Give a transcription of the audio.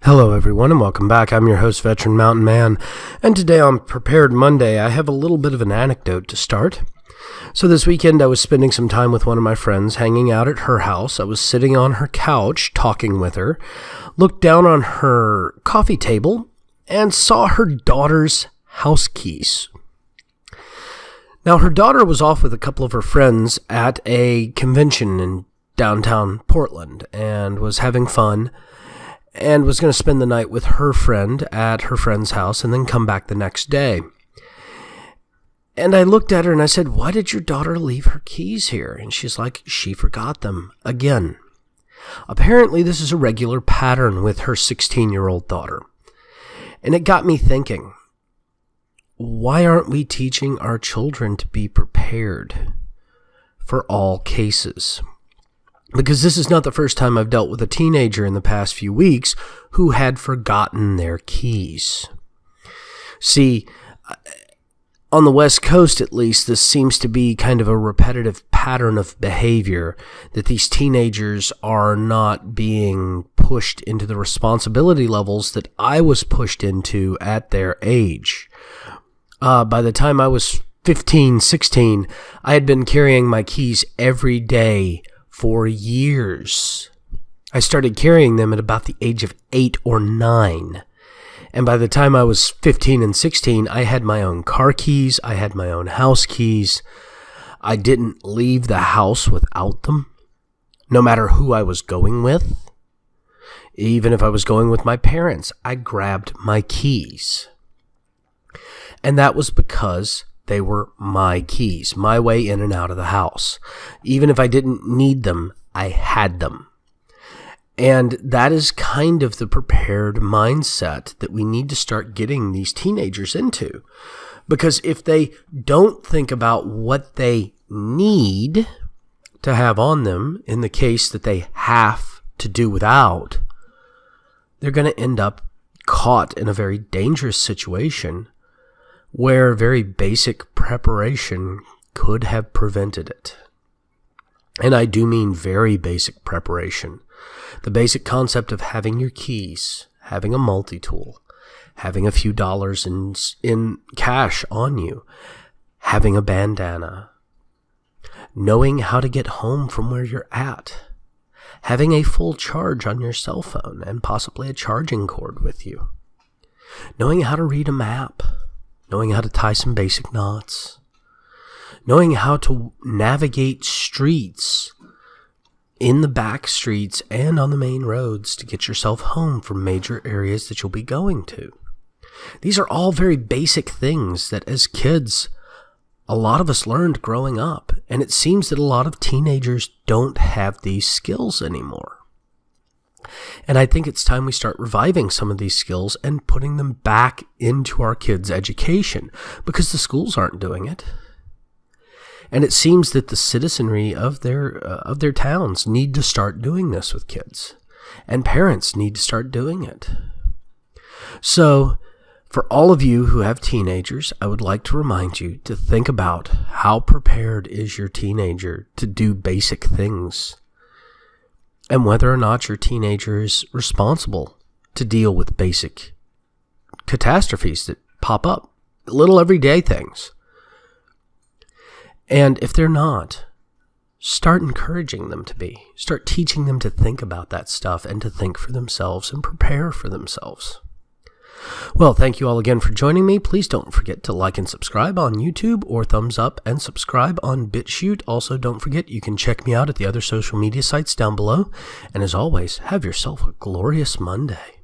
Hello everyone and welcome back. I'm your host, Veteran Mountain Man, and today on Prepared Monday, I have a little bit of an anecdote to start. So this weekend I was spending some time with one of my friends, hanging out at her house. I was sitting on her couch, talking with her, looked down on her coffee table, and saw her daughter's house keys. Now her daughter was off with a couple of her friends at a convention in downtown Portland, and was having fun, and was going to spend the night with her friend at her friend's house and then come back the next day. And I looked at her and I said, "Why did your daughter leave her keys here?" And she's like, "She forgot them again." Apparently, this is a regular pattern with her 16-year-old daughter. And it got me thinking, why aren't we teaching our children to be prepared for all cases? Because this is not the first time I've dealt with a teenager in the past few weeks who had forgotten their keys. See, on the West Coast at least, this seems to be kind of a repetitive pattern of behavior, that these teenagers are not being pushed into the responsibility levels that I was pushed into at their age. By the time I was 15, 16, I had been carrying my keys every day for years. I started carrying them at about the age of 8 or 9. And by the time I was 15 and 16, I had my own car keys. I had my own house keys. I didn't leave the house without them, no matter who I was going with. Even if I was going with my parents, I grabbed my keys. And that was because they were my keys, my way in and out of the house. Even if I didn't need them, I had them. And that is kind of the prepared mindset that we need to start getting these teenagers into. Because if they don't think about what they need to have on them, in the case that they have to do without, they're going to end up caught in a very dangerous situation where very basic preparation could have prevented it. And I do mean very basic preparation. The basic concept of having your keys, having a multi-tool, having a few dollars in cash on you, having a bandana, knowing how to get home from where you're at, having a full charge on your cell phone and possibly a charging cord with you, knowing how to read a map, knowing how to tie some basic knots, knowing how to navigate streets in the back streets and on the main roads to get yourself home from major areas that you'll be going to. These are all very basic things that as kids, a lot of us learned growing up, and it seems that a lot of teenagers don't have these skills anymore. And I think it's time we start reviving some of these skills and putting them back into our kids' education, because the schools aren't doing it. And it seems that the citizenry of their towns need to start doing this with kids, and parents need to start doing it. So, for all of you who have teenagers, I would like to remind you to think about how prepared is your teenager to do basic things, and whether or not your teenager is responsible to deal with basic catastrophes that pop up, little everyday things. And if they're not, start encouraging them to be. Start teaching them to think about that stuff and to think for themselves and prepare for themselves. Well, thank you all again for joining me. Please don't forget to like and subscribe on YouTube, or thumbs up and subscribe on BitChute. Also, don't forget you can check me out at the other social media sites down below. And as always, have yourself a glorious Monday.